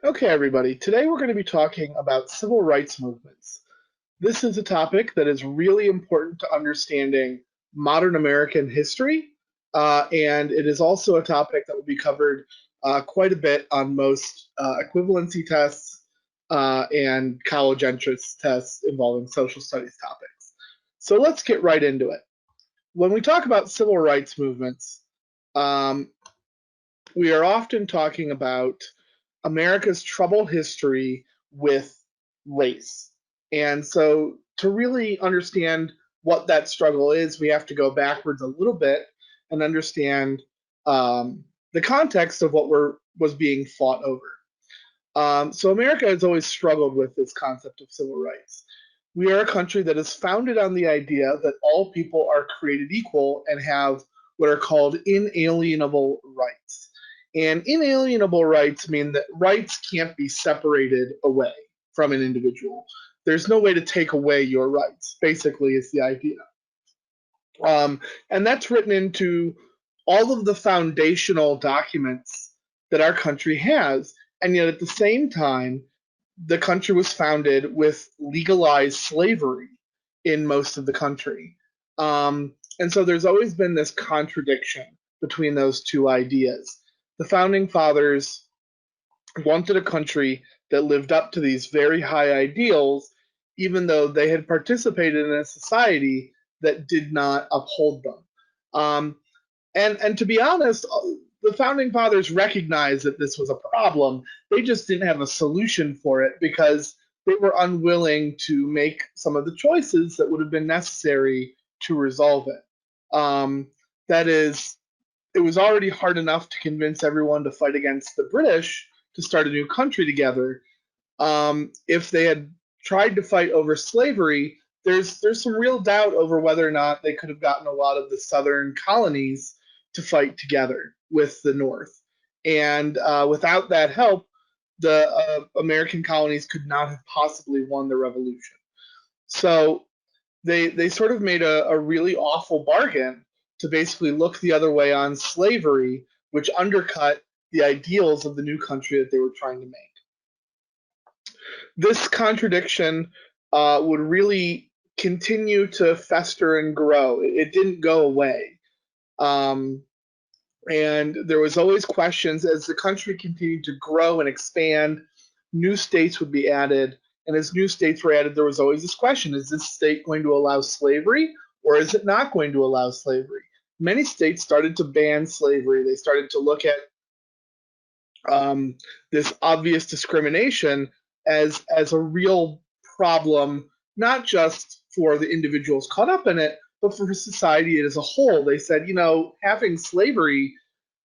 Okay, everybody. Today we're going to be talking about civil rights movements. This is a topic that is really important to understanding modern American history, and it is also a topic that will be covered quite a bit on most equivalency tests and college entrance tests involving social studies topics. So let's get right into it. When we talk about civil rights movements, um, we are often talking about America's troubled history with race. And so, to really understand what that struggle is, we have to go backwards a little bit and understand the context of what was being fought over. So, America has always struggled with this concept of civil rights. We are a country that is founded on the idea that all people are created equal and have what are called inalienable rights. And inalienable rights mean that rights can't be separated away from an individual. There's no way to take away your rights, basically, is the idea. And that's written into all of the foundational documents that our country has. And yet, at the same time, the country was founded with legalized slavery in most of the country. And so there's always been this contradiction between those two ideas. The founding fathers wanted a country that lived up to these very high ideals, even though they had participated in a society that did not uphold them. Um, and to be honest, the founding fathers recognized that this was a problem. They just didn't have a solution for it because they were unwilling to make some of the choices that would have been necessary to resolve it. That is, it was already hard enough to convince everyone to fight against the British to start a new country together. If they had tried to fight over slavery, there's some real doubt over whether or not they could have gotten a lot of the southern colonies to fight together with the North. And without that help, the American colonies could not have possibly won the revolution. So they sort of made a really awful bargain to basically look the other way on slavery, which undercut the ideals of the new country that they were trying to make. This contradiction would really continue to fester and grow. It didn't go away. Um, and there was always questions as the country continued to grow and expand, new states would be added. And as new states were added, there was always this question: is this state going to allow slavery or is it not going to allow slavery? Many states started to ban slavery. They started to look at this obvious discrimination as a real problem, not just for the individuals caught up in it, but for society as a whole. They said, having slavery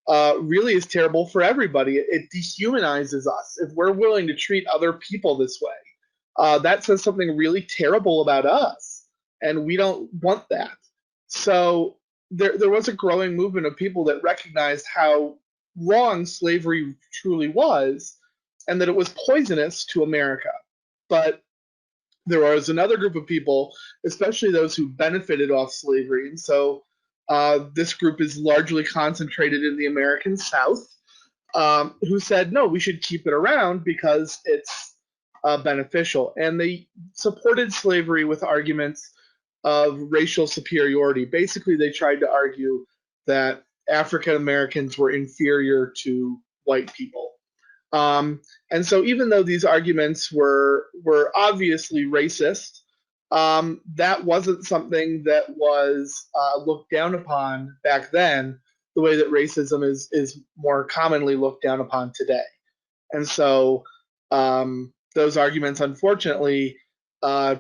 really is terrible for everybody. It dehumanizes us. If we're willing to treat other people this way, that says something really terrible about us, and we don't want that. So there was a growing movement of people that recognized how wrong slavery truly was and that it was poisonous to America. But there was another group of people, especially those who benefited off slavery. And so this group is largely concentrated in the American South, who said, no, we should keep it around because it's beneficial. And they supported slavery with arguments of racial superiority. Basically, they tried to argue that African Americans were inferior to white people. And so, even though these arguments were obviously racist, that wasn't something that was looked down upon back then, the way that racism is more commonly looked down upon today. And so, those arguments, unfortunately, uh,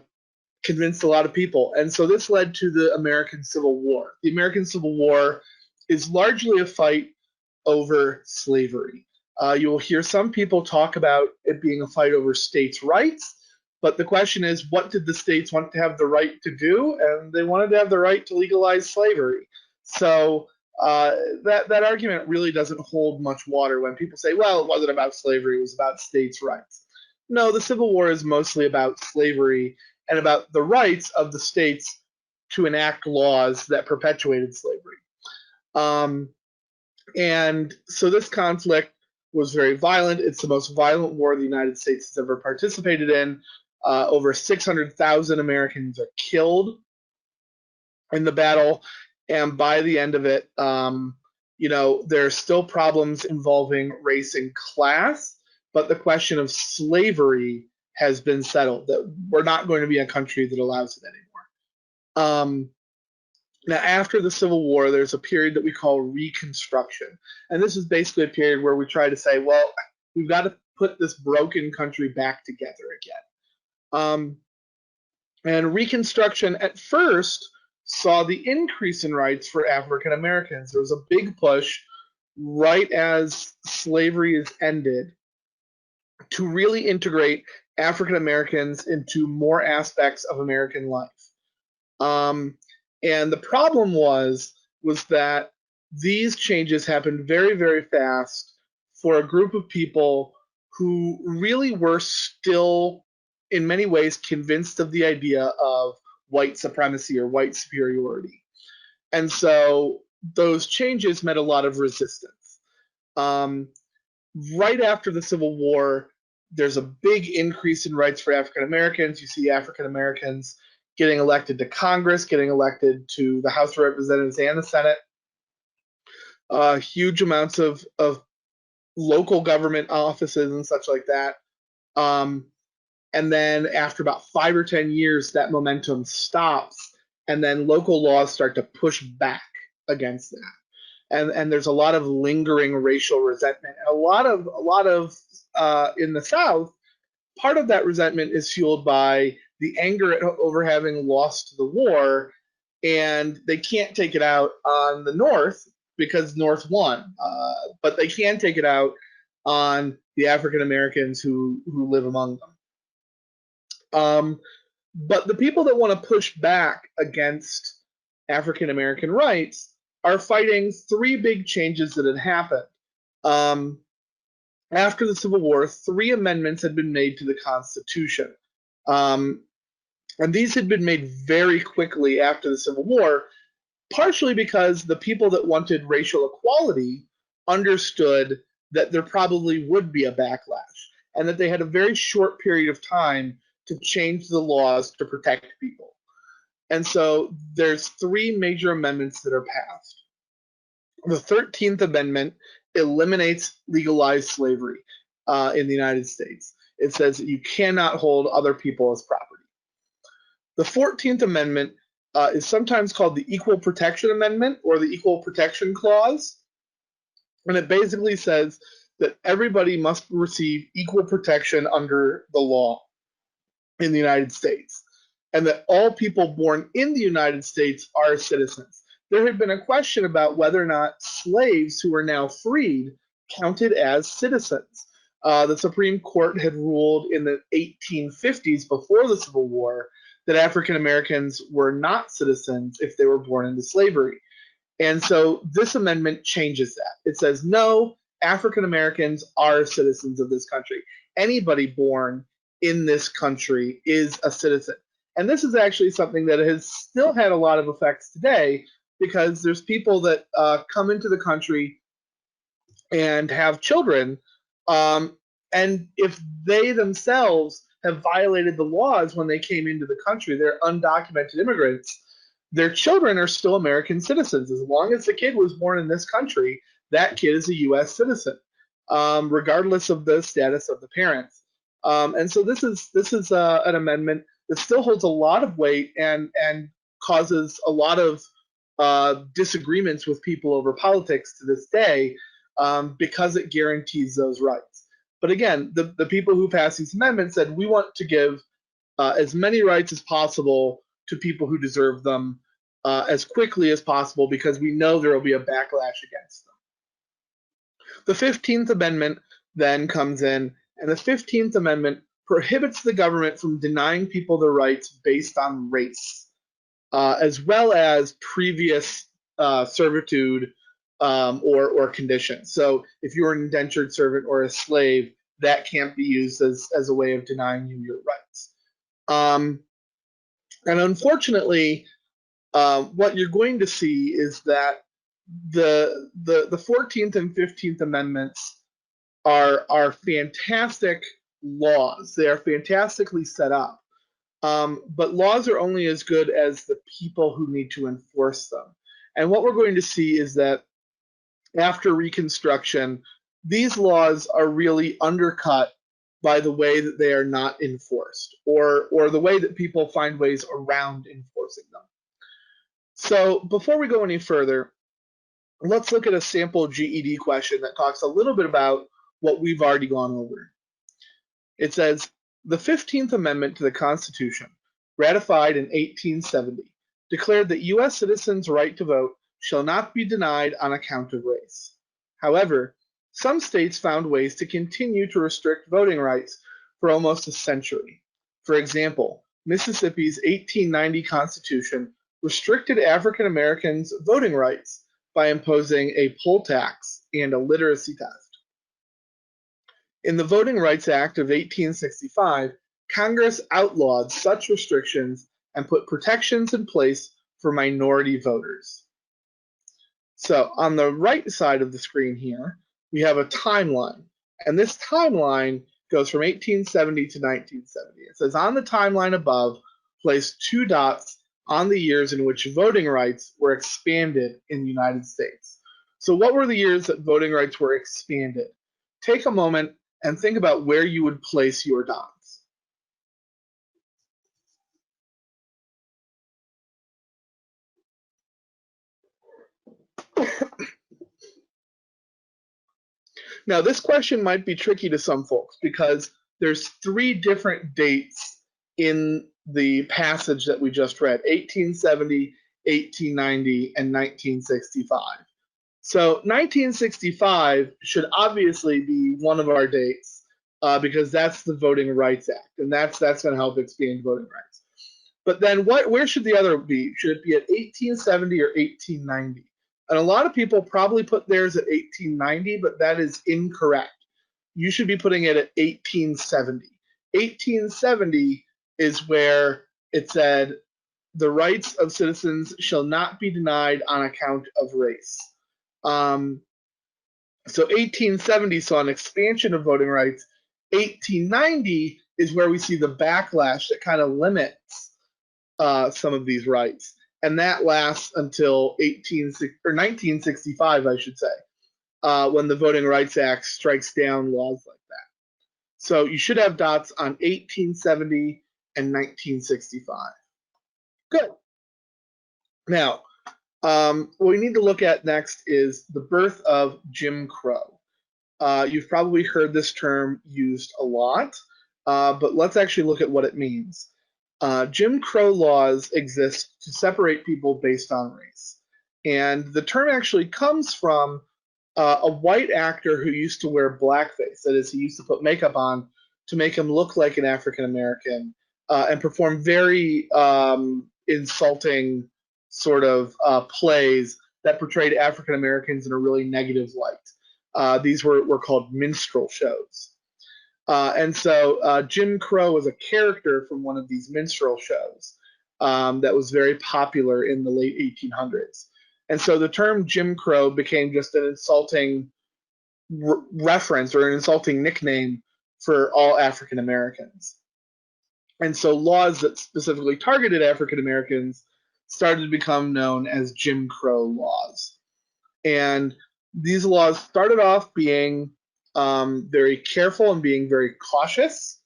convinced a lot of people. And so, this led to the American Civil War. The American Civil War is largely a fight over slavery. You will hear some people talk about it being a fight over states' rights, but the question is, what did the states want to have the right to do? And they wanted to have the right to legalize slavery. So that argument really doesn't hold much water when people say, well, it wasn't about slavery, it was about states' rights. No, the Civil War is mostly about slavery and about the rights of the states to enact laws that perpetuated slavery. Um, and so this conflict was very violent. It's the most violent war the United States has ever participated in. Over 600,000 Americans are killed in the battle, and by the end of it, there are still problems involving race and class, but the question of slavery has been settled, that we're not going to be a country that allows it anymore. Now, after the Civil War, there's a period that we call Reconstruction. And this is basically a period where we try to say, well, we've got to put this broken country back together again. And Reconstruction at first saw the increase in rights for African Americans. There was a big push right as slavery is ended to really integrate African Americans into more aspects of American life. And the problem was that these changes happened very, very fast for a group of people who really were still, in many ways, convinced of the idea of white supremacy or white superiority. And so those changes met a lot of resistance. Right after the Civil War, there's a big increase in rights for African Americans. You see African Americans getting elected to Congress, getting elected to the House of Representatives and the Senate. Huge amounts of local government offices and such like that. And then after about 5 or 10 years, that momentum stops, and then local laws start to push back against that. And there's a lot of lingering racial resentment. And a lot of in the South, part of that resentment is fueled by the anger over having lost the war, and they can't take it out on the North because North won, but they can take it out on the African Americans who live among them. But the people that want to push back against African American rights are fighting 3 big changes that had happened. After the Civil War, 3 amendments had been made to the Constitution. And these had been made very quickly after the Civil War, partially because the people that wanted racial equality understood that there probably would be a backlash, and that they had a very short period of time to change the laws to protect people. And so there's 3 major amendments that are passed. The 13th Amendment eliminates legalized slavery in the United States. It says that you cannot hold other people as property. The 14th Amendment is sometimes called the Equal Protection Amendment or the Equal Protection Clause. And it basically says that everybody must receive equal protection under the law in the United States, and that all people born in the United States are citizens. There had been a question about whether or not slaves who are now freed counted as citizens. The Supreme Court had ruled in the 1850s, before the Civil War, that African Americans were not citizens if they were born into slavery. And so this amendment changes that. It says, no, African Americans are citizens of this country. Anybody born in this country is a citizen. And this is actually something that has still had a lot of effects today, because there's people that come into the country and have children, and if they themselves have violated the laws when they came into the country, they're undocumented immigrants, their children are still American citizens. As long as the kid was born in this country, that kid is a U.S. citizen, regardless of the status of the parents. And so this is an amendment that still holds a lot of weight and causes a lot of disagreements with people over politics to this day, because it guarantees those rights. But again, the people who passed these amendments said, we want to give as many rights as possible to people who deserve them as quickly as possible, because we know there will be a backlash against them. The 15th Amendment then comes in, and the 15th Amendment prohibits the government from denying people their rights based on race, as well as previous servitude or conditions. So if you're an indentured servant or a slave, that can't be used as a way of denying you your rights. And unfortunately, what you're going to see is that the 14th and 15th Amendments are fantastic laws. They are fantastically set up. But laws are only as good as the people who need to enforce them. And what we're going to see is that after Reconstruction, these laws are really undercut by the way that they are not enforced, or the way that people find ways around enforcing them. So before we go any further, let's look at a sample GED question that talks a little bit about what we've already gone over. It says, the 15th Amendment to the Constitution, ratified in 1870, declared that U.S. citizens' right to vote shall not be denied on account of race. However, some states found ways to continue to restrict voting rights for almost a century. For example, Mississippi's 1890 Constitution restricted African Americans' voting rights by imposing a poll tax and a literacy test. In the Voting Rights Act of 1865, Congress outlawed such restrictions and put protections in place for minority voters. So on the right side of the screen here, we have a timeline. And this timeline goes from 1870 to 1970. It says on the timeline above, place 2 dots on the years in which voting rights were expanded in the United States. So what were the years that voting rights were expanded? Take a moment and think about where you would place your dots. Now, this question might be tricky to some folks because there's 3 different dates in the passage that we just read, 1870, 1890, and 1965. So 1965 should obviously be one of our dates because that's the Voting Rights Act, and that's going to help expand voting rights. But then where should the other be? Should it be at 1870 or 1890? And a lot of people probably put theirs at 1890, but that is incorrect. You should be putting it at 1870. 1870 is where it said the rights of citizens shall not be denied on account of race. So 1870 saw an expansion of voting rights. 1890 is where we see the backlash that kind of limits some of these rights. And that lasts until 1965, I should say, when the Voting Rights Act strikes down laws like that. So you should have dots on 1870 and 1965. Good. Now, what we need to look at next is the birth of Jim Crow. You've probably heard this term used a lot, but let's actually look at what it means. Jim Crow laws exist to separate people based on race. And the term actually comes from a white actor who used to wear blackface. That is, he used to put makeup on to make him look like an African American and perform very insulting sort of plays that portrayed African Americans in a really negative light. These were called minstrel shows. And so Jim Crow was a character from one of these minstrel shows that was very popular in the late 1800s. And so the term Jim Crow became just an insulting reference or an insulting nickname for all African Americans. And so laws that specifically targeted African Americans started to become known as Jim Crow laws. And these laws started off being very careful and being very cautious,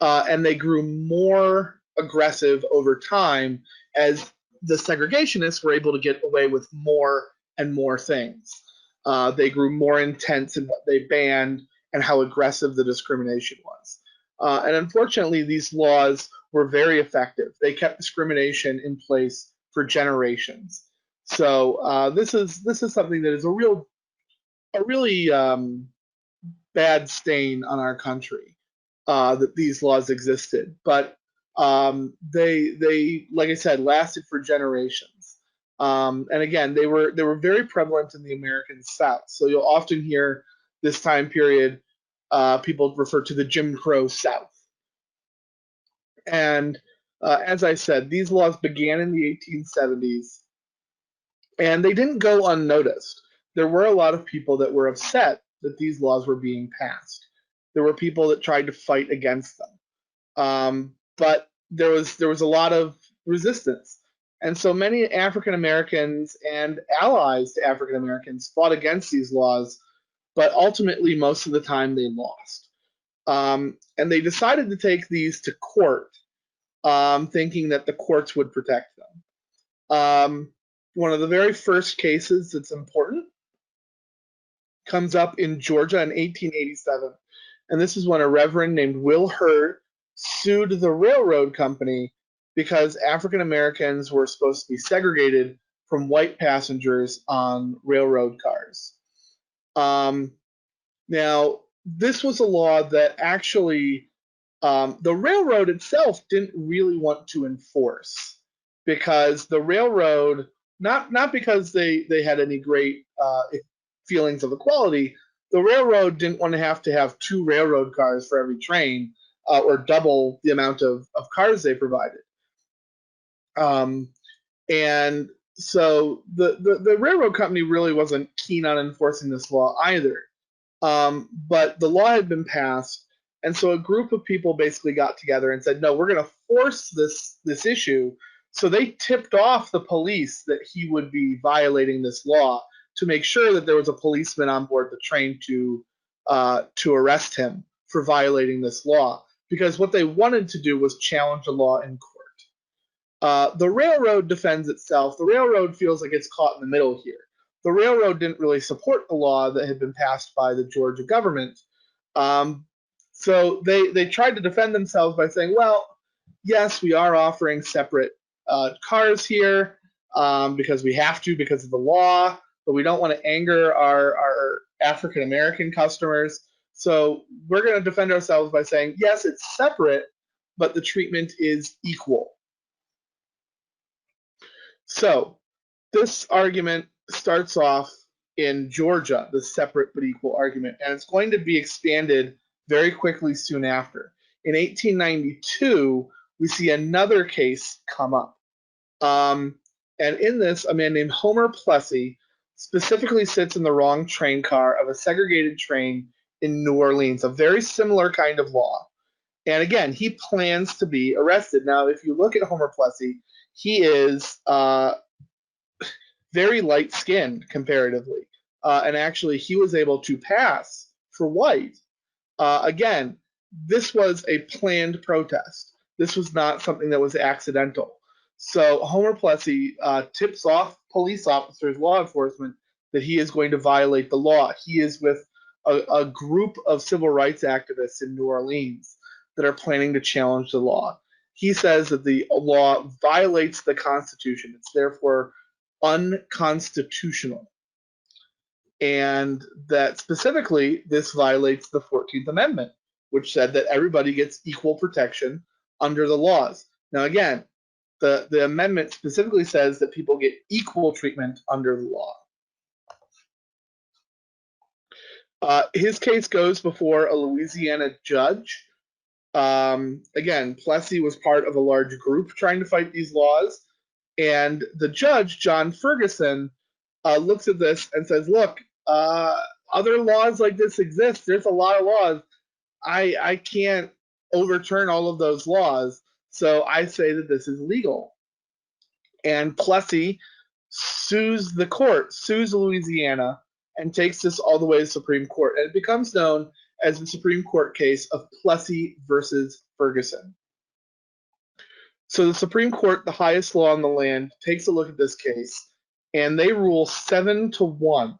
and they grew more aggressive over time as the segregationists were able to get away with more and more things. They grew more intense in what they banned and how aggressive the discrimination was. And unfortunately, these laws were very effective. They kept discrimination in place for generations. So this is something that is a really bad stain on our country that these laws existed. But they like I said, lasted for generations. And again, they were very prevalent in the American South. So you'll often hear this time period people refer to the Jim Crow South. And as I said, these laws began in the 1870s, and they didn't go unnoticed. There were a lot of people that were upset that these laws were being passed. There were people that tried to fight against them, but there was a lot of resistance, and so many African Americans and allies to African Americans fought against these laws, but ultimately most of the time they lost. And they decided to take these to court, thinking that the courts would protect them. One of the very first cases that's important comes up in Georgia in 1887. And this is when a reverend named Will Hurd sued the railroad company because African Americans were supposed to be segregated from white passengers on railroad cars. Now, this was a law that actually the railroad itself didn't really want to enforce, because the railroad, not because they had any great feelings of equality, the railroad didn't want to have two railroad cars for every train, or double the amount of cars they provided. And so the railroad company really wasn't keen on enforcing this law either. But the law had been passed, and so a group of people basically got together and said, no, we're going to force this issue. So they tipped off the police that he would be violating this law, to make sure that there was a policeman on board the train to arrest him for violating this law. Because what they wanted to do was challenge the law in court. The railroad defends itself. The railroad feels like it's caught in the middle here. The railroad didn't really support the law that had been passed by the Georgia government. So they tried to defend themselves by saying, well, yes, we are offering separate cars here because we have to, because of the law, but we don't want to anger our African American customers. So we're going to defend ourselves by saying, yes, it's separate, but the treatment is equal. So this argument starts off in Georgia, the separate but equal argument, and it's going to be expanded very quickly soon after. In 1892, we see another case come up. And in this, a man named Homer Plessy specifically sits in the wrong train car of a segregated train in New Orleans, a very similar kind of law. And again, he plans to be arrested. Now, if you look at Homer Plessy, he is very light-skinned comparatively. And actually, he was able to pass for white. Again, this was a planned protest. This was not something that was accidental. So Homer Plessy tips off police officers, law enforcement, that he is going to violate the law. He is with a group of civil rights activists in New Orleans that are planning to challenge the law. He says that the law violates the Constitution. It's therefore unconstitutional. And that specifically, this violates the 14th Amendment, which said that everybody gets equal protection under the laws. Now, again, the amendment specifically says that people get equal treatment under the law. His case goes before a Louisiana judge. Again, Plessy was part of a large group trying to fight these laws. And the judge, John Ferguson, looks at this and says, look, other laws like this exist. There's a lot of laws. I can't overturn all of those laws. So I say that this is legal. And Plessy sues the court, sues Louisiana, and takes this all the way to the Supreme Court. And it becomes known as the Supreme Court case of Plessy versus Ferguson. So the Supreme Court, the highest law in the land, takes a look at this case, and they rule 7-1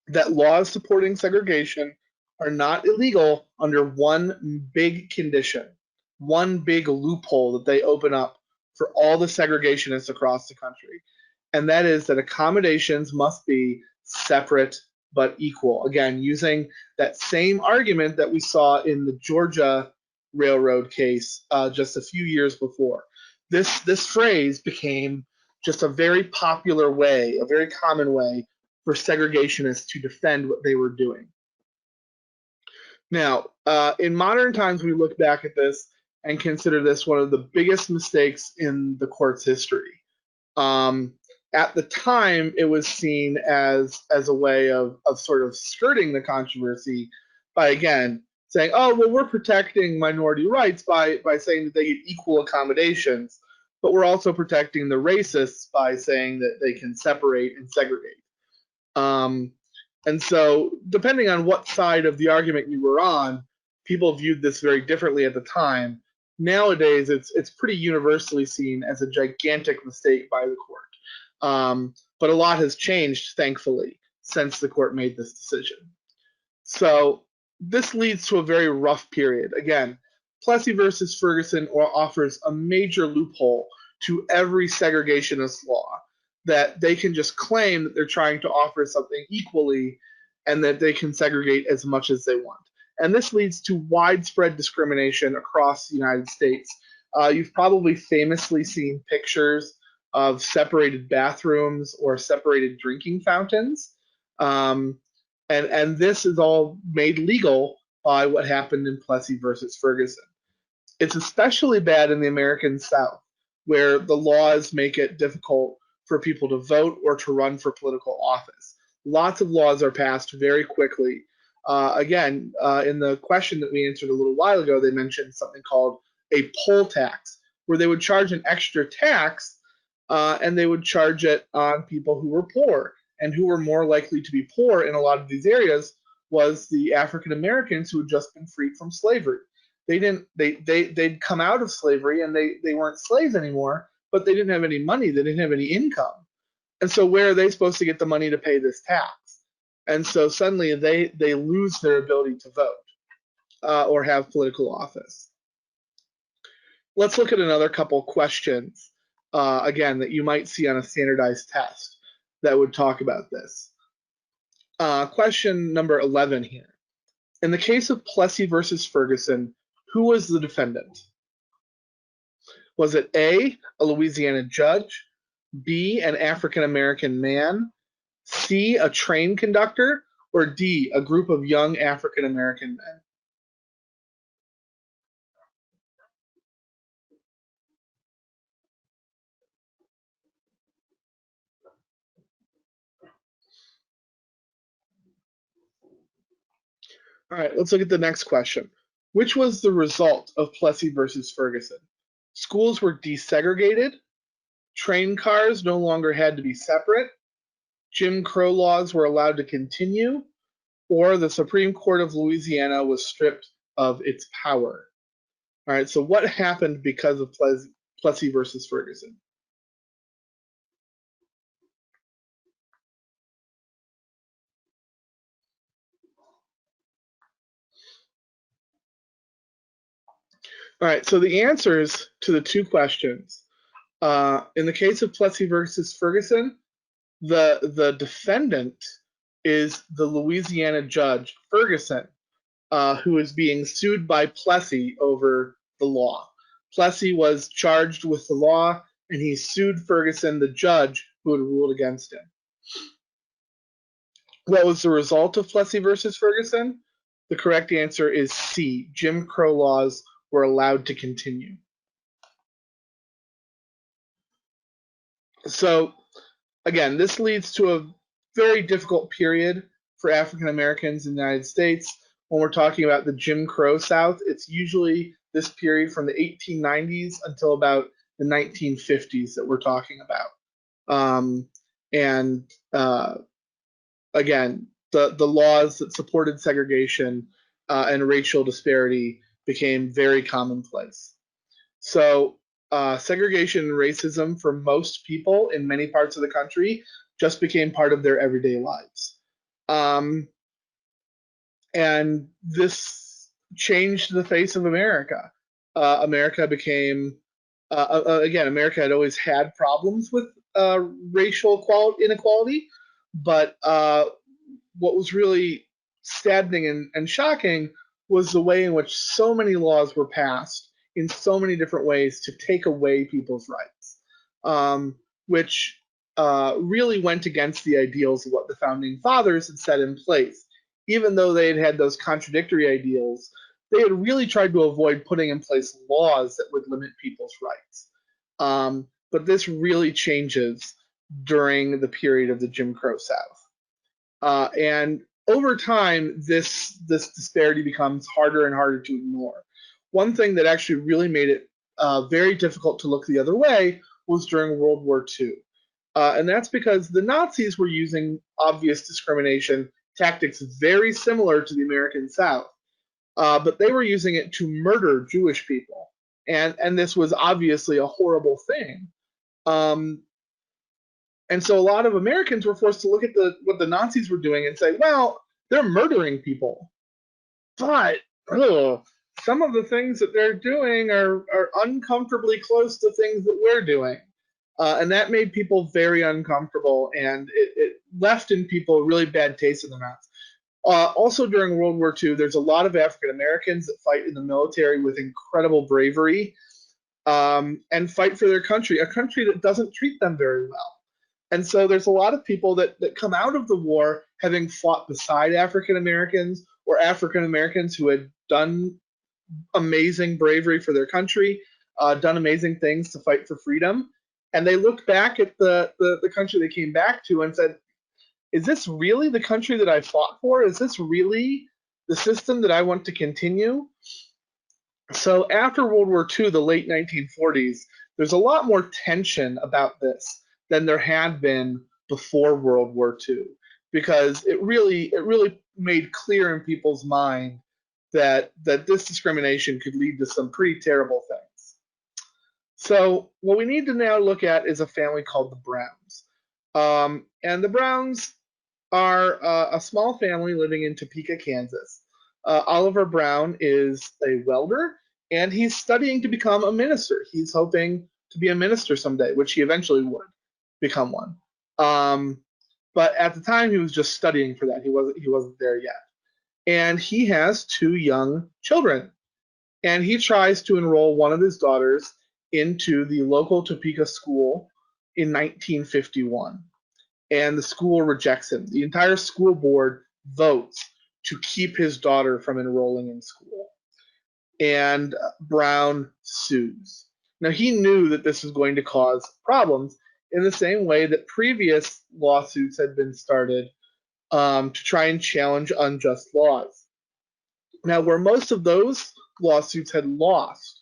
that laws supporting segregation are not illegal under one big condition, one big loophole that they open up for all the segregationists across the country. And that is that accommodations must be separate but equal. Again, using that same argument that we saw in the Georgia railroad case just a few years before. This phrase became just a very popular way, a very common way for segregationists to defend what they were doing. Now, in modern times, we look back at this and consider this one of the biggest mistakes in the court's history. At the time, it was seen as a way of sort of skirting the controversy by, again, saying, oh, well, we're protecting minority rights by saying that they get equal accommodations, but we're also protecting the racists by saying that they can separate and segregate. And so, depending on what side of the argument you were on, people viewed this very differently at the time. Nowadays, it's pretty universally seen as a gigantic mistake by the court. But a lot has changed, thankfully, since the court made this decision. So this leads to a very rough period. Again, Plessy versus Ferguson offers a major loophole to every segregationist law, that they can just claim that they're trying to offer something equally and that they can segregate as much as they want. And this leads to widespread discrimination across the United States. You've probably famously seen pictures of separated bathrooms or separated drinking fountains. And this is all made legal by what happened in Plessy versus Ferguson. It's especially bad in the American South, where the laws make it difficult for people to vote or to run for political office. Lots of laws are passed very quickly. In the question that we answered a little while ago, they mentioned something called a poll tax, where they would charge an extra tax and they would charge it on people who were poor. And who were more likely to be poor in a lot of these areas was the African Americans who had just been freed from slavery. They'd come out of slavery and they weren't slaves anymore, but they didn't have any money, they didn't have any income. And so where are they supposed to get the money to pay this tax? And so suddenly they lose their ability to vote or have political office. Let's look at another couple questions, again, that you might see on a standardized test that would talk about this. Question number 11 here. In the case of Plessy versus Ferguson, who was the defendant? Was it A, a Louisiana judge, B, an African American man, C, a train conductor, or D, a group of young African American men? All right, let's look at the next question. Which was the result of Plessy versus Ferguson? Schools were desegregated, train cars no longer had to be separate, Jim Crow laws were allowed to continue, or the Supreme Court of Louisiana was stripped of its power. All right, so what happened because of Plessy versus Ferguson? All right, so the answers to the two questions. In the case of Plessy versus Ferguson, the defendant is the Louisiana judge, Ferguson, who is being sued by Plessy over the law. Plessy was charged with the law, and he sued Ferguson, the judge, who had ruled against him. What was the result of Plessy versus Ferguson? The correct answer is C. Jim Crow laws were allowed to continue. So, again, this leads to a very difficult period for African Americans in the United States. When we're talking about the Jim Crow South, it's usually this period from the 1890s until about the 1950s that we're talking about. Again, the laws that supported segregation and racial disparity became very commonplace. So segregation and racism for most people in many parts of the country just became part of their everyday lives. And this changed the face of America. America became, again, America had always had problems with racial inequality, but what was really saddening and shocking was the way in which so many laws were passed in so many different ways to take away people's rights, which really went against the ideals of what the founding fathers had set in place. Even though they had had those contradictory ideals, they had really tried to avoid putting in place laws that would limit people's rights. But this really changes during the period of the Jim Crow South. And over time, this disparity becomes harder and harder to ignore. One thing that actually really made it very difficult to look the other way was during World War II. And that's because the Nazis were using obvious discrimination tactics very similar to the American South, but they were using it to murder Jewish people. And this was obviously a horrible thing. And so a lot of Americans were forced to look at what the Nazis were doing and say, well, they're murdering people. But some of the things that they're doing are uncomfortably close to things that we're doing. And that made people very uncomfortable, and it left in people a really bad taste in their mouths. Also during World War II, there's a lot of African Americans that fight in the military with incredible bravery and fight for their country, a country that doesn't treat them very well. And so there's a lot of people that come out of the war having fought beside African Americans or African Americans who had done amazing bravery for their country, done amazing things to fight for freedom. And they looked back at the country they came back to and said, is this really the country that I fought for? Is this really the system that I want to continue? So after World War II, the late 1940s, there's a lot more tension about this than there had been before World War II, because it really made clear in people's mind that this discrimination could lead to some pretty terrible things. So what we need to now look at is a family called the Browns. And the Browns are a small family living in Topeka, Kansas. Oliver Brown is a welder, and he's studying to become a minister. He's hoping to be a minister someday, which he eventually would become one. But at the time, he was just studying for that. He wasn't there yet. And he has 2 young children. And he tries to enroll one of his daughters into the local Topeka school in 1951. And the school rejects him. The entire school board votes to keep his daughter from enrolling in school. And Brown sues. Now, he knew that this was going to cause problems in the same way that previous lawsuits had been started to try and challenge unjust laws. Now, where most of those lawsuits had lost,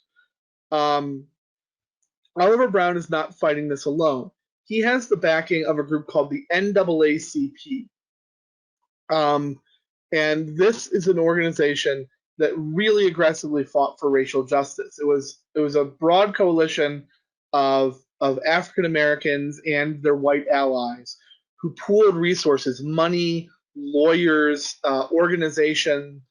Oliver Brown is not fighting this alone. He has the backing of a group called the NAACP. And this is an organization that really aggressively fought for racial justice. It was a broad coalition of African Americans and their white allies who pooled resources, money, lawyers, organization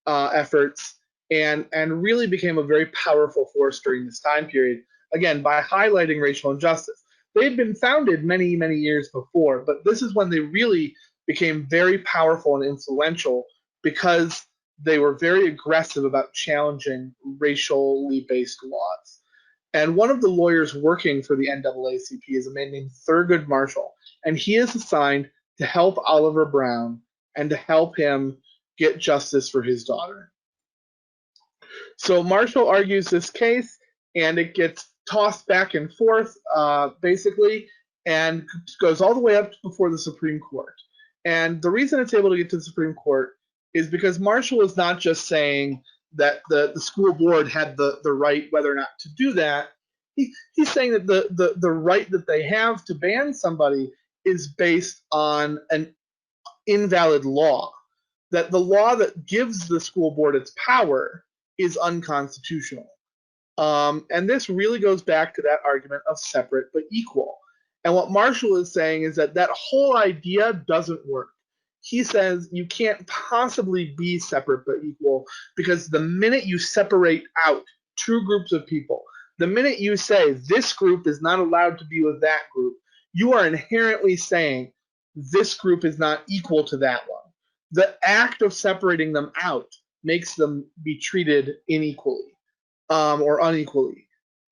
efforts, and really became a very powerful force during this time period, again, by highlighting racial injustice. They'd been founded many, many years before, but this is when they really became very powerful and influential because they were very aggressive about challenging racially based laws. And one of the lawyers working for the NAACP is a man named Thurgood Marshall, and he is assigned to help Oliver Brown and to help him get justice for his daughter. So Marshall argues this case, and it gets tossed back and forth, basically, and goes all the way up before the Supreme Court. And the reason it's able to get to the Supreme Court is because Marshall is not just saying that the school board had the right whether or not to do that. He's saying that the right that they have to ban somebody is based on an invalid law, that the law that gives the school board its power is unconstitutional. And this really goes back to that argument of separate but equal. And what Marshall is saying is that whole idea doesn't work. He says you can't possibly be separate but equal because the minute you separate out 2 groups of people, the minute you say this group is not allowed to be with that group, you are inherently saying this group is not equal to that one. The act of separating them out makes them be treated unequally.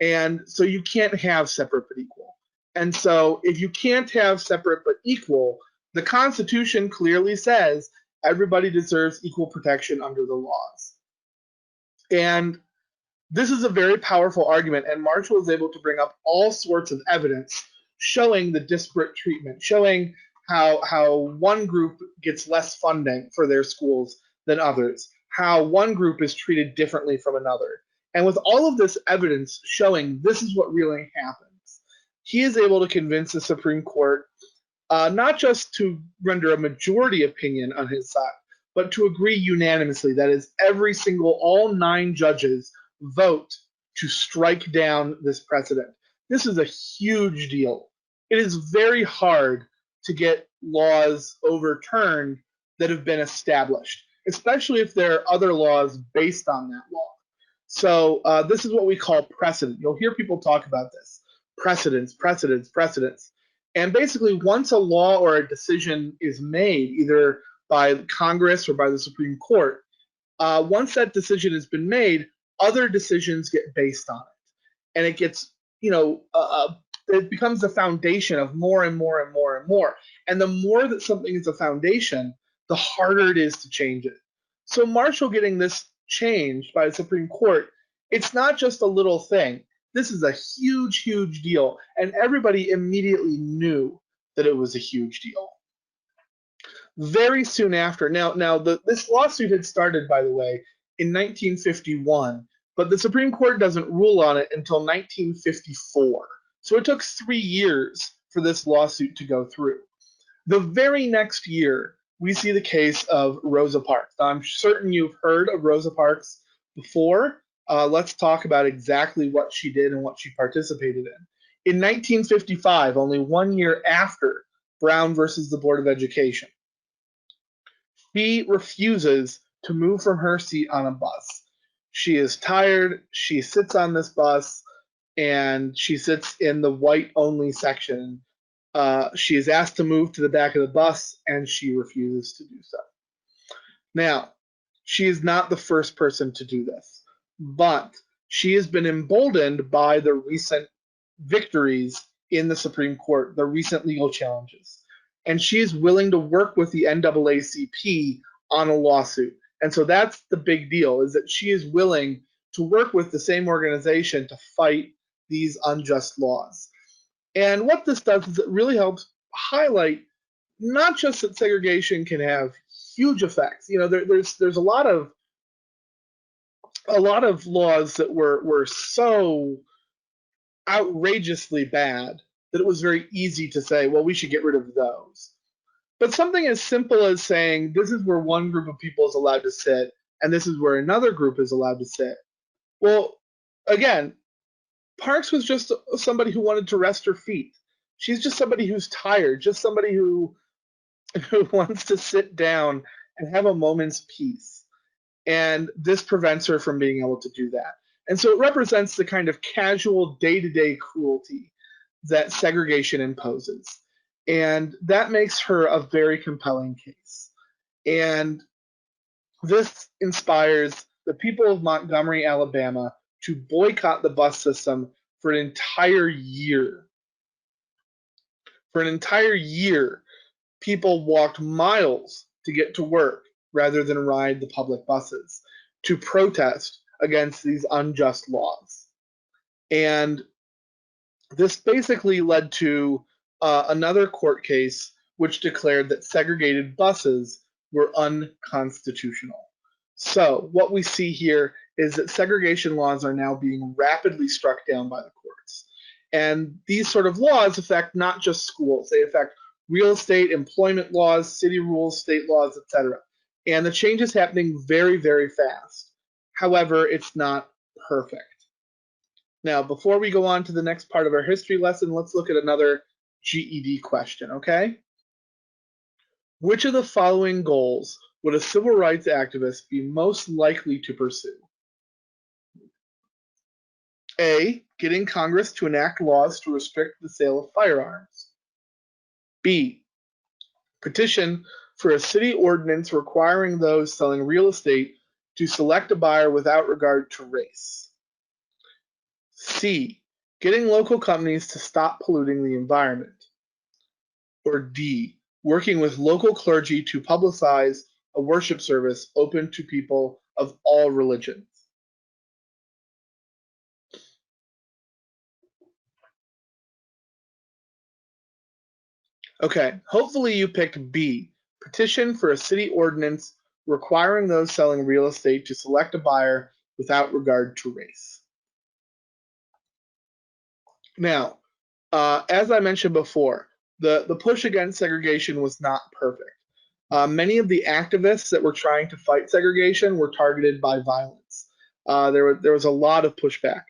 And so you can't have separate but equal. And so if you can't have separate but equal, the Constitution clearly says everybody deserves equal protection under the laws. And this is a very powerful argument, and Marshall is able to bring up all sorts of evidence showing the disparate treatment, showing how one group gets less funding for their schools than others, how one group is treated differently from another. And with all of this evidence showing this is what really happens, he is able to convince the Supreme Court not just to render a majority opinion on his side, but to agree unanimously. That is, all 9 judges vote to strike down this precedent. This is a huge deal. It is very hard to get laws overturned that have been established, especially if there are other laws based on that law. So this is what we call precedent. You'll hear people talk about this. Precedents, precedents, precedents. And basically, once a law or a decision is made, either by Congress or by the Supreme Court, once that decision has been made, other decisions get based on it. And it gets, it becomes the foundation of more and more and more and more. And the more that something is a foundation, the harder it is to change it. So Marshall getting this changed by the Supreme Court, it's not just a little thing. This is a huge, huge deal. And everybody immediately knew that it was a huge deal. Very soon after, this lawsuit had started, by the way, in 1951, but the Supreme Court doesn't rule on it until 1954. So it took 3 years for this lawsuit to go through. The very next year, we see the case of Rosa Parks. Now, I'm certain you've heard of Rosa Parks before. Let's talk about exactly what she did and what she participated in. In 1955, only 1 year after Brown versus the Board of Education, she refuses to move from her seat on a bus. She is tired. She sits on this bus, and she sits in the white-only section. She is asked to move to the back of the bus, and she refuses to do so. Now, she is not the first person to do this, but she has been emboldened by the recent victories in the Supreme Court, the recent legal challenges. And she is willing to work with the NAACP on a lawsuit. And so that's the big deal, is that she is willing to work with the same organization to fight these unjust laws. And what this does is it really helps highlight not just that segregation can have huge effects. There's a lot of laws that were so outrageously bad that it was very easy to say, well, we should get rid of those. But something as simple as saying this is where one group of people is allowed to sit and this is where another group is allowed to sit. Well, again, Parks was just somebody who wanted to rest her feet. She's just somebody who's tired, just somebody who wants to sit down and have a moment's peace. And this prevents her from being able to do that. And so it represents the kind of casual day-to-day cruelty that segregation imposes. And that makes her a very compelling case. And this inspires the people of Montgomery, Alabama, to boycott the bus system for an entire year. For an entire year, people walked miles to get to work rather than ride the public buses to protest against these unjust laws. And this basically led to another court case which declared that segregated buses were unconstitutional. So what we see here is that segregation laws are now being rapidly struck down by the courts. And these sort of laws affect not just schools, they affect real estate, employment laws, city rules, state laws, etc. And the change is happening very, very fast. However, it's not perfect. Now, before we go on to the next part of our history lesson, let's look at another GED question, okay? Which of the following goals would a civil rights activist be most likely to pursue? A, getting Congress to enact laws to restrict the sale of firearms. B, petition for a city ordinance requiring those selling real estate to select a buyer without regard to race. C, getting local companies to stop polluting the environment. Or D, working with local clergy to publicize a worship service open to people of all religions. Okay, hopefully you picked B, petition for a city ordinance requiring those selling real estate to select a buyer without regard to race. Now, as I mentioned before, the push against segregation was not perfect. Many of the activists that were trying to fight segregation were targeted by violence. There was a lot of pushback.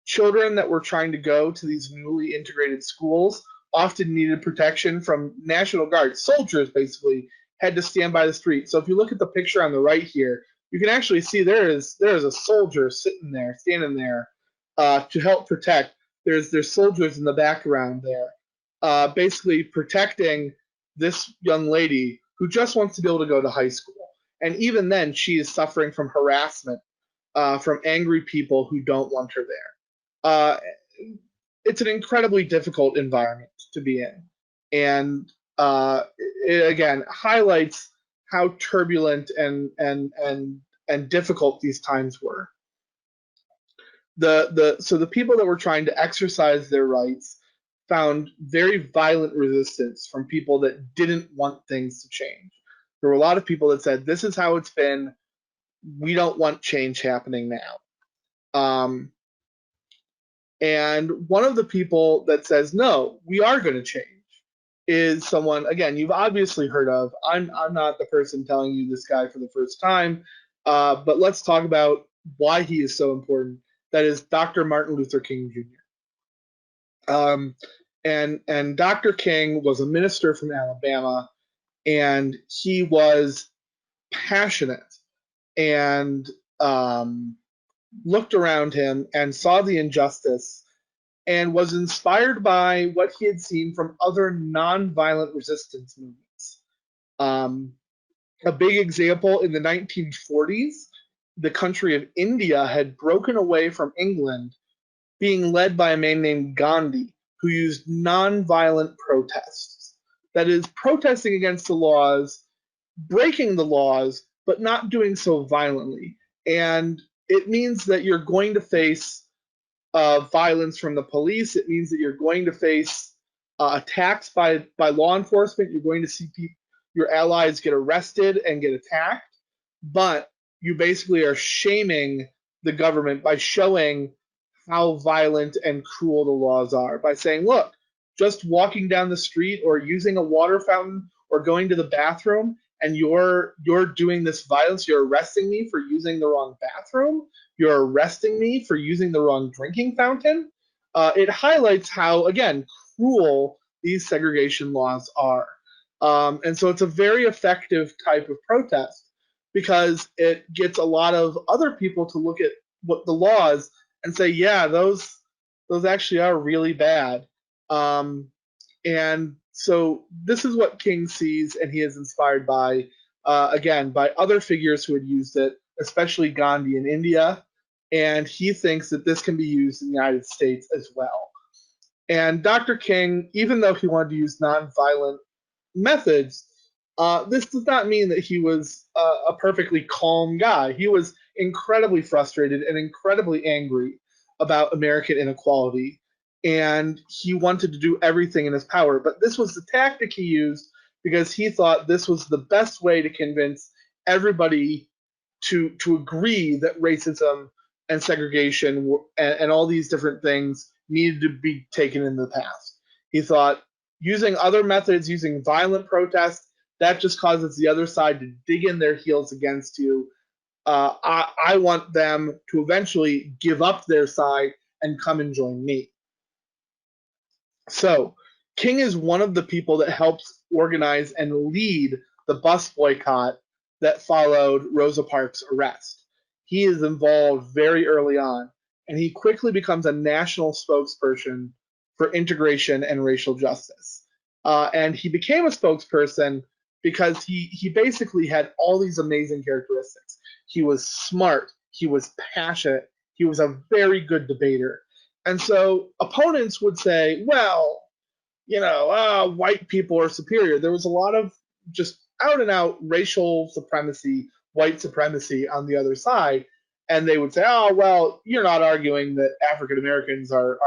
Children that were trying to go to these newly integrated schools often needed protection from National Guard. Soldiers basically had to stand by the street. So if you look at the picture on the right here, you can actually see there is a soldier sitting there, standing there to help protect. There's soldiers in the background there, basically protecting this young lady who just wants to be able to go to high school. And even then, she is suffering from harassment from angry people who don't want her there. It's an incredibly difficult environment to be in, and it again highlights how turbulent and difficult these times were. So the people that were trying to exercise their rights found very violent resistance from people that didn't want things to change. There were a lot of people that said, "This is how it's been. We don't want change happening now." And one of the people that says, "No, we are going to change," is someone, again, you've obviously heard of. I'm not the person telling you this guy for the first time, but let's talk about why he is so important. That is Dr. Martin Luther King Jr. And Dr. King was a minister from Alabama, and he was passionate and looked around him and saw the injustice and was inspired by what he had seen from other nonviolent resistance movements. A big example in the 1940s, the country of India had broken away from England, being led by a man named Gandhi, who used nonviolent protests. That is, protesting against the laws, breaking the laws, but not doing so violently. And it means that you're going to face violence from the police. It means that you're going to face attacks by law enforcement. You're going to see your allies get arrested and get attacked. But you basically are shaming the government by showing how violent and cruel the laws are, by saying, look, just walking down the street or using a water fountain or going to the bathroom and you're doing this violence, you're arresting me for using the wrong bathroom, you're arresting me for using the wrong drinking fountain. It highlights how, again, cruel these segregation laws are. And so it's a very effective type of protest because it gets a lot of other people to look at what the laws and say, yeah, those actually are really bad. And so this is what King sees, and he is inspired by, again, by other figures who had used it, especially Gandhi in India. And he thinks that this can be used in the United States as well. And Dr. King, even though he wanted to use nonviolent methods, this does not mean that he was a perfectly calm guy. He was incredibly frustrated and incredibly angry about American inequality, and he wanted to do everything in his power. But this was the tactic he used because he thought this was the best way to convince everybody to agree that racism and segregation and all these different things needed to be taken in the past. He thought using other methods, using violent protests, that just causes the other side to dig in their heels against you. I want them to eventually give up their side and come and join me. So King is one of the people that helps organize and lead the bus boycott that followed Rosa Parks' arrest. He is involved very early on, and he quickly becomes a national spokesperson for integration and racial justice. And he became a spokesperson because he basically had all these amazing characteristics. He was smart, he was passionate, he was a very good debater. And so opponents would say, well, white people are superior. There was a lot of just out and out racial supremacy, white supremacy on the other side. And they would say, oh, well, you're not arguing that African Americans are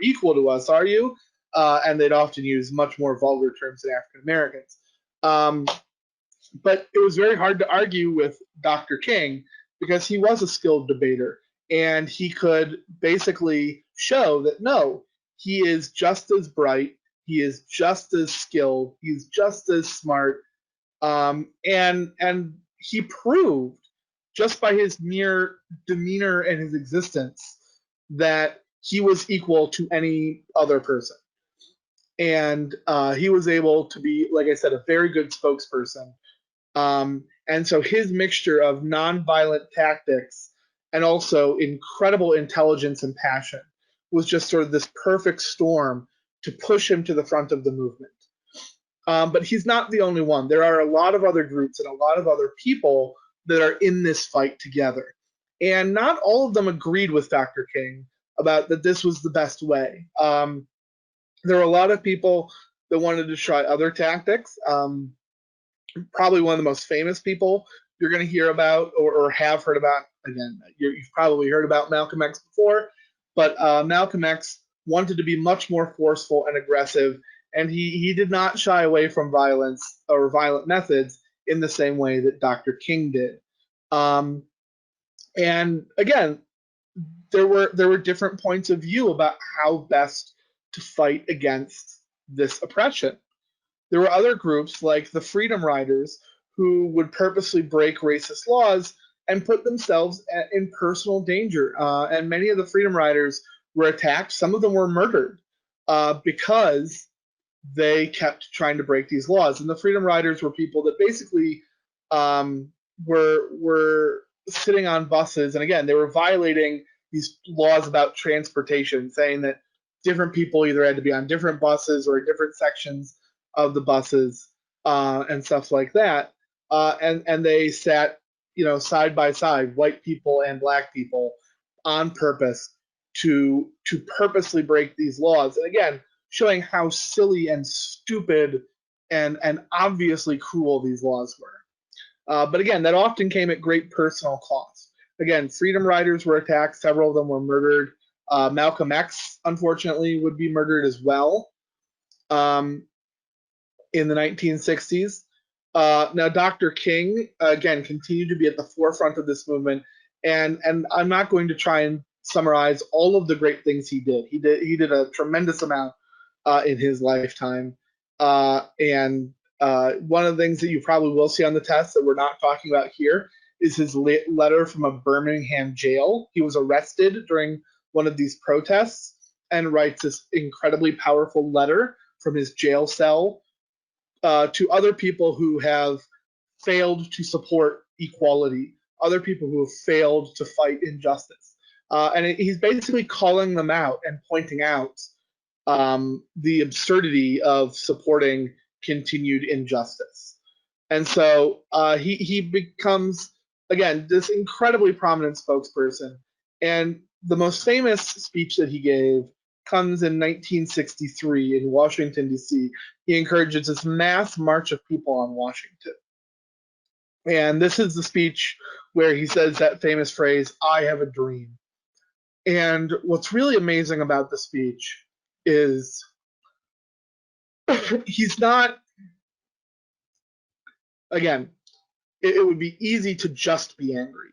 equal to us, are you? and they'd often use much more vulgar terms than African Americans. But it was very hard to argue with Dr. King because he was a skilled debater, and he could basically show that no, he is just as bright, he is just as skilled, he's just as smart, and he proved just by his mere demeanor and his existence that he was equal to any other person. And he was able to be, like I said, a very good spokesperson. And so his mixture of nonviolent tactics and also incredible intelligence and passion was just sort of this perfect storm to push him to the front of the movement. But he's not the only one. There are a lot of other groups and a lot of other people that are in this fight together. And not all of them agreed with Dr. King about that this was the best way. There are a lot of people that wanted to try other tactics. Probably one of the most famous people you're going to hear about or have heard about. Again, you've probably heard about Malcolm X before, but Malcolm X wanted to be much more forceful and aggressive, and he did not shy away from violence or violent methods in the same way that Dr. King did. And again, there were different points of view about how best to fight against this oppression. There were other groups like the Freedom Riders who would purposely break racist laws and put themselves in personal danger. And many of the Freedom Riders were attacked. Some of them were murdered because they kept trying to break these laws. And the Freedom Riders were people that basically were sitting on buses. And again, they were violating these laws about transportation, saying that different people either had to be on different buses or different sections of the buses and stuff like that. And they sat, side by side, white people and black people, on purpose to purposely break these laws. And again, showing how silly and stupid and obviously cruel these laws were. But again, that often came at great personal cost. Again, Freedom Riders were attacked. Several of them were murdered. Malcolm X, unfortunately, would be murdered as well in the 1960s. Now, Dr. King, again, continued to be at the forefront of this movement. And I'm not going to try and summarize all of the great things he did. He did a tremendous amount in his lifetime. And one of the things that you probably will see on the test that we're not talking about here is his letter from a Birmingham jail. He was arrested during one of these protests and writes this incredibly powerful letter from his jail cell to other people who have failed to support equality, other people who have failed to fight injustice. And he's basically calling them out and pointing out the absurdity of supporting continued injustice. And so he becomes, again, this incredibly prominent spokesperson. And the most famous speech that he gave comes in 1963 in Washington, D.C. He encourages this mass march of people on Washington. And this is the speech where he says that famous phrase, "I have a dream." And what's really amazing about the speech is he's not, again, it would be easy to just be angry.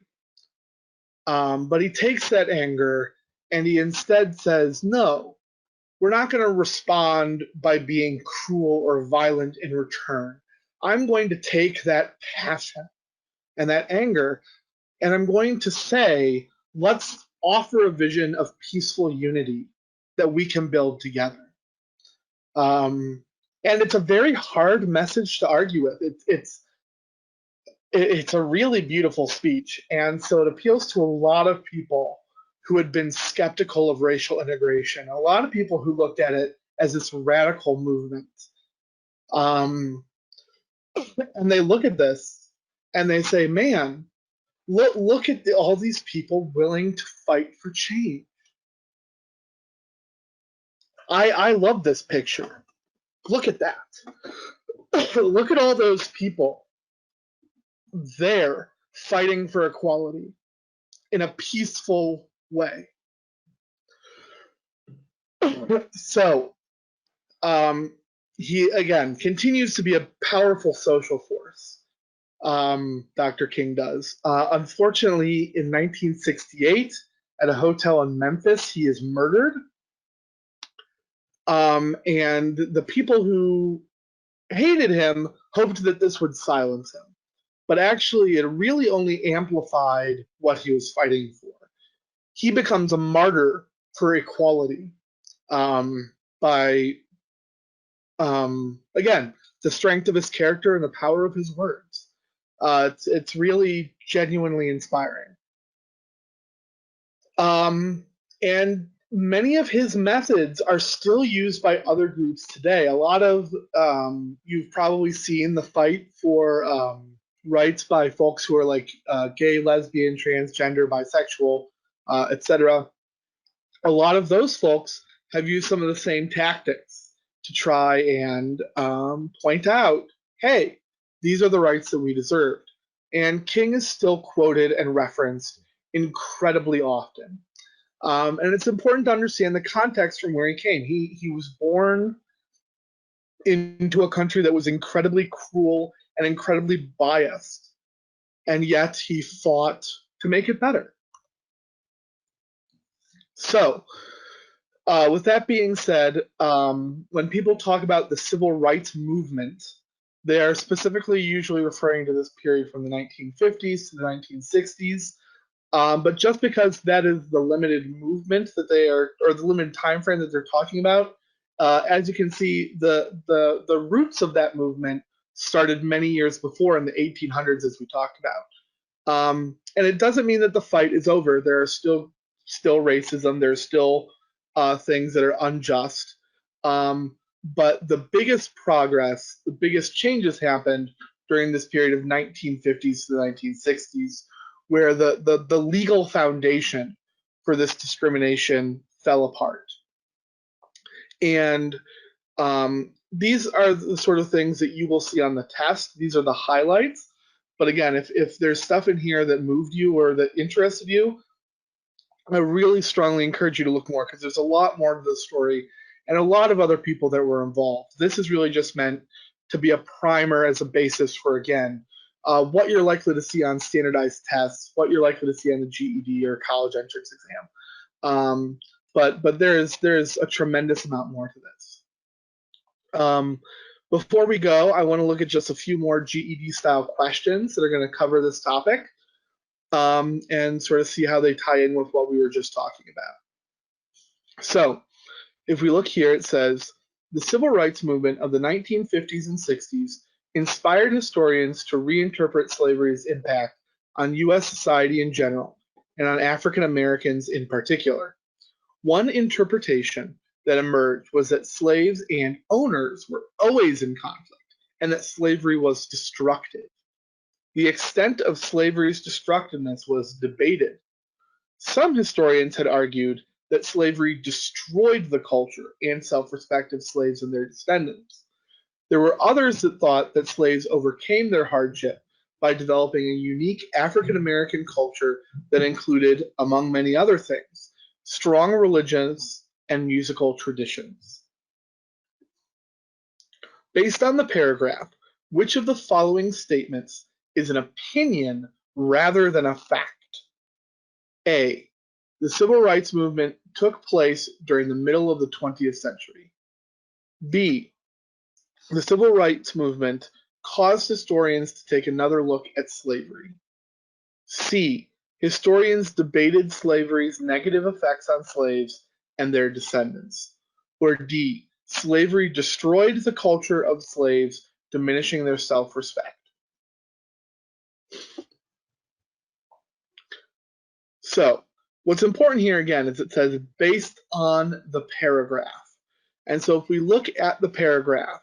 But he takes that anger and he instead says, no, we're not going to respond by being cruel or violent in return. I'm going to take that passion and that anger, and I'm going to say, let's offer a vision of peaceful unity that we can build together. And it's a very hard message to argue with. It's a really beautiful speech, and so it appeals to a lot of people who had been skeptical of racial integration, a lot of people who looked at it as this radical movement. And they look at this and they say, man, look at all these people willing to fight for change. I love this picture. Look at that. Look at all those people there fighting for equality in a peaceful way. So He, again, continues to be a powerful social force. Dr. King does. Unfortunately, in 1968, at a hotel in Memphis, he is murdered. And the people who hated him hoped that this would silence him. But actually, it really only amplified what he was fighting for. He becomes a martyr for equality by, again, the strength of his character and the power of his words. It's really genuinely inspiring. And many of his methods are still used by other groups today. A lot of, you've probably seen the fight for rights by folks who are like gay, lesbian, transgender, bisexual, etc. A lot of those folks have used some of the same tactics to try and point out, hey, these are the rights that we deserved. And King is still quoted and referenced incredibly often. And it's important to understand the context from where he came. He was born into a country that was incredibly cruel and incredibly biased, and yet he fought to make it better. So, with that being said, when people talk about the civil rights movement, they are specifically usually referring to this period from the 1950s to the 1960s. But just because that is the limited movement that they are, or the limited time frame that they're talking about, as you can see, the roots of that movement started many years before in the 1800s, as we talked about. And it doesn't mean that the fight is over. There are still racism. There's still things that are unjust. But the biggest progress, the biggest changes happened during this period of 1950s to the 1960s, where the legal foundation for this discrimination fell apart. And these are the sort of things that you will see on the test. These are the highlights. But again, if there's stuff in here that moved you or that interested you, I really strongly encourage you to look more, because there's a lot more to the story and a lot of other people that were involved. This is really just meant to be a primer as a basis for, again, what you're likely to see on standardized tests, what you're likely to see on the GED or college entrance exam. But there's a tremendous amount more to this. Before we go, I want to look at just a few more GED style questions that are going to cover this topic, and sort of see how they tie in with what we were just talking about. So if we look here, it says, the civil rights movement of the 1950s and 60s inspired historians to reinterpret slavery's impact on U.S. society in general, and on African Americans in particular. One interpretation that emerged was that slaves and owners were always in conflict, and that slavery was destructive. The extent of slavery's destructiveness was debated. Some historians had argued that slavery destroyed the culture and self-respect of slaves and their descendants. There were others that thought that slaves overcame their hardship by developing a unique African American culture that included, among many other things, strong religions and musical traditions. Based on the paragraph, which of the following statements is an opinion rather than a fact? A, the civil rights movement took place during the middle of the 20th century. B, the civil rights movement caused historians to take another look at slavery. C, historians debated slavery's negative effects on slaves and their descendants. Or D, slavery destroyed the culture of slaves, diminishing their self-respect. So, what's important here again is it says based on the paragraph. And so if we look at the paragraph,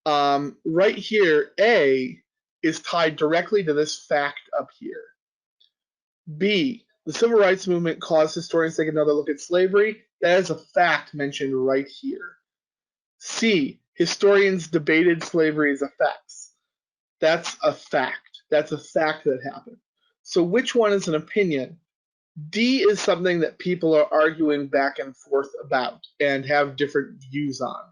right here, A is tied directly to this fact up here. B, the civil rights movement caused historians to take another look at slavery. That is a fact mentioned right here. C, historians debated slavery's effects. That's a fact. That's a fact that happened. So which one is an opinion? D is something that people are arguing back and forth about and have different views on.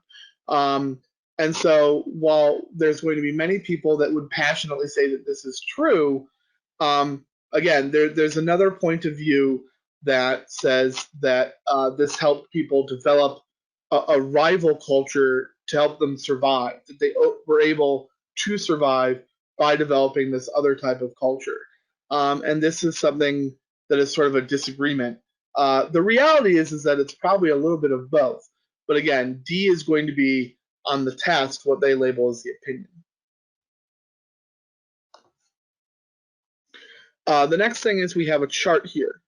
And so while there's going to be many people that would passionately say that this is true, again, there's another point of view that says that this helped people develop a rival culture to help them survive, that they were able to survive by developing this other type of culture. And this is something that is sort of a disagreement. The reality is that it's probably a little bit of both. But again, D is going to be on the test what they label as the opinion. The next thing is we have a chart here.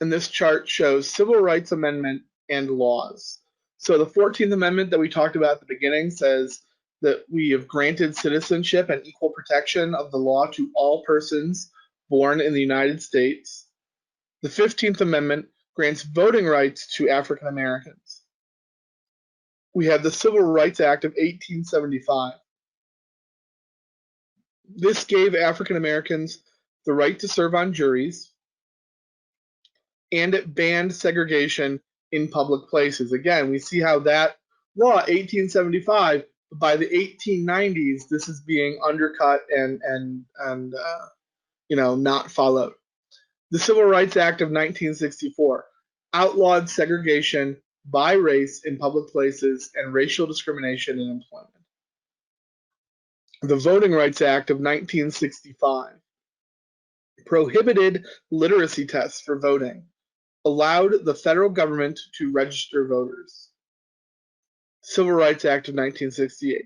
And this chart shows Civil Rights Amendment and laws. So the 14th Amendment that we talked about at the beginning says that we have granted citizenship and equal protection of the law to all persons born in the United States. The 15th Amendment grants voting rights to African Americans. We have the Civil Rights Act of 1875. This gave African Americans the right to serve on juries, and it banned segregation in public places. Again, we see how that law, 1875, by the 1890s, this is being undercut and not followed. The Civil Rights Act of 1964 outlawed segregation by race in public places and racial discrimination in employment. The Voting Rights Act of 1965 prohibited literacy tests for voting, allowed the federal government to register voters. Civil Rights Act of 1968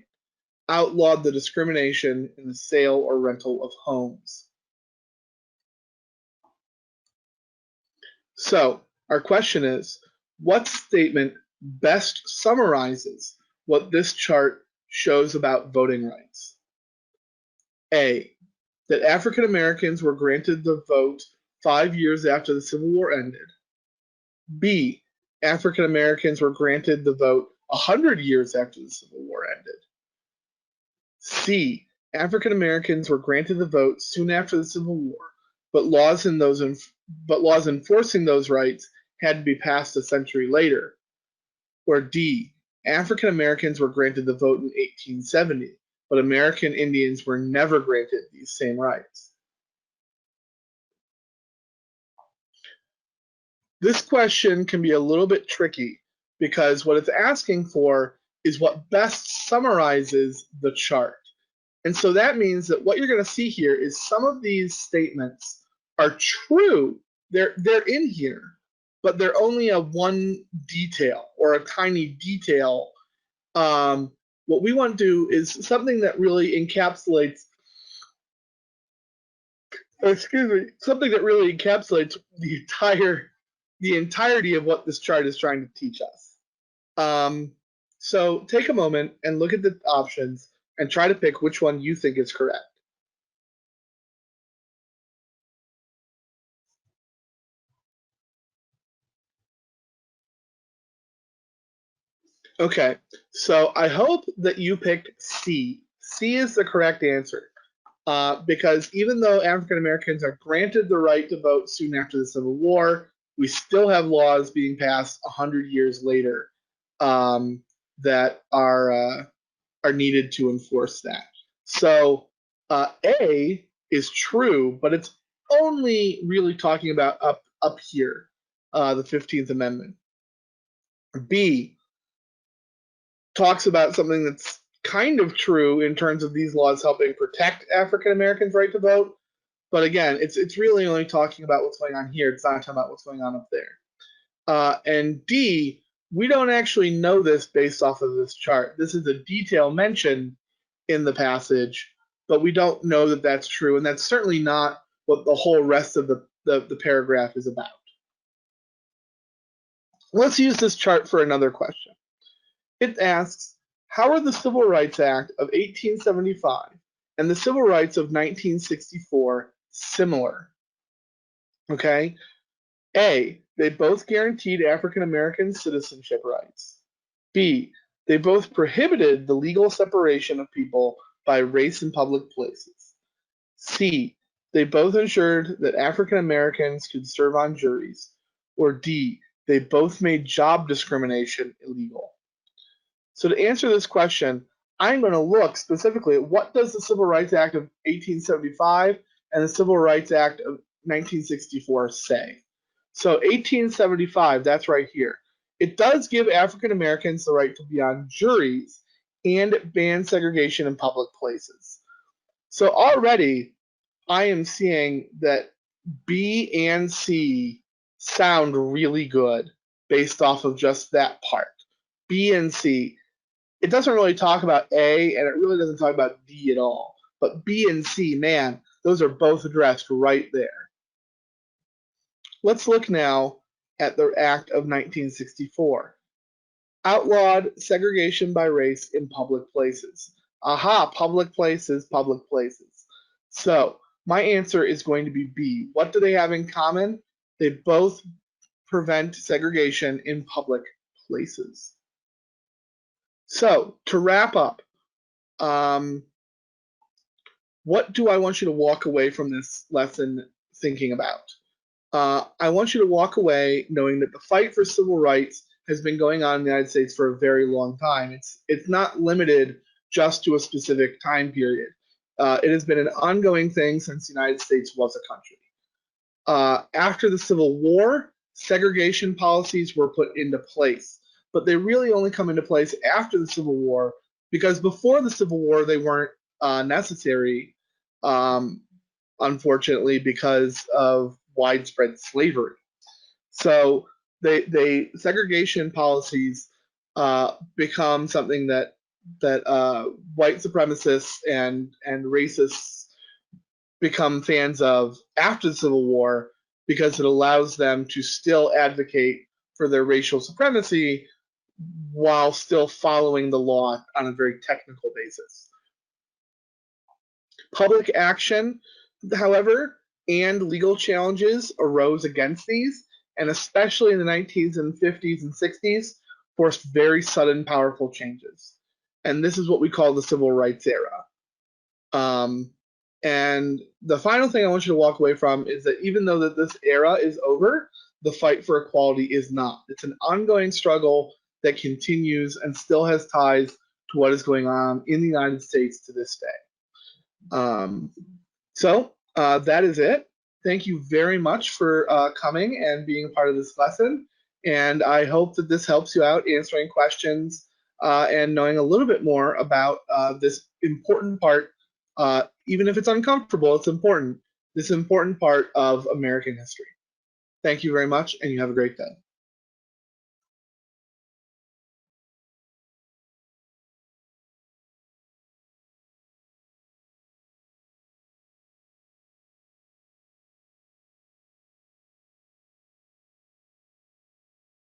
outlawed the discrimination in the sale or rental of homes. So our question is, what statement best summarizes what this chart shows about voting rights? A, that African Americans were granted the vote 5 years after the Civil War ended. B, African Americans were granted the vote 100 years after the Civil War ended. C, African Americans were granted the vote soon after the Civil War, but laws enforcing those rights had to be passed a century later. Or D, African Americans were granted the vote in 1870, but American Indians were never granted these same rights. This question can be a little bit tricky because what it's asking for is what best summarizes the chart. And so that means that what you're going to see here is some of these statements are true. They're in here, but they're only a one detail or a tiny detail. What we want to do is something that really encapsulates the entirety of what this chart is trying to teach us. So take a moment and look at the options and try to pick which one you think is correct. Okay, so I hope that you picked C. C is the correct answer. Because even though African Americans are granted the right to vote soon after the Civil War, we still have laws being passed 100 years later that are needed to enforce that. So A is true, but it's only really talking about up here, the 15th Amendment. B talks about something that's kind of true in terms of these laws helping protect African Americans' right to vote. But again, it's really only talking about what's going on here. It's not talking about what's going on up there. And D, we don't actually know this based off of this chart. This is a detail mentioned in the passage, but we don't know that that's true. And that's certainly not what the whole rest of the paragraph is about. Let's use this chart for another question. It asks, how are the Civil Rights Act of 1875 and the Civil Rights of 1964 similar? Okay. A, they both guaranteed African American citizenship rights. B, they both prohibited the legal separation of people by race in public places. C, they both ensured that African Americans could serve on juries. Or D, they both made job discrimination illegal. So to answer this question, I'm going to look specifically at what does the Civil Rights Act of 1875 and the Civil Rights Act of 1964 say. So 1875, that's right here. It does give African Americans the right to be on juries and ban segregation in public places. So already I am seeing that B and C sound really good based off of just that part. B and C. It doesn't really talk about A, and it really doesn't talk about D at all. But B and C, man, those are both addressed right there. Let's look now at the Act of 1964. Outlawed segregation by race in public places. Aha, public places, public places. So my answer is going to be B. What do they have in common? They both prevent segregation in public places. So to wrap up, what do I want you to walk away from this lesson thinking about? I want you to walk away knowing that the fight for civil rights has been going on in the United States for a very long time. It's not limited just to a specific time period. It has been an ongoing thing since the United States was a country. After the Civil War, segregation policies were put into place, but they really only come into place after the Civil War because before the Civil War they weren't necessary, unfortunately, because of widespread slavery. So they segregation policies become something that white supremacists and racists become fans of after the Civil War because it allows them to still advocate for their racial supremacy while still following the law on a very technical basis. Public action, however, and legal challenges arose against these, and especially in the 1950s and 60s, forced very sudden, powerful changes. And this is what we call the Civil Rights era. And the final thing I want you to walk away from is that even though that this era is over, the fight for equality is not. It's an ongoing struggle that continues and still has ties to what is going on in the United States to this day. So that is it. Thank you very much for coming and being a part of this lesson. And I hope that this helps you out answering questions and knowing a little bit more about this important part. Even if it's uncomfortable, it's important. This important part of American history. Thank you very much, and you have a great day.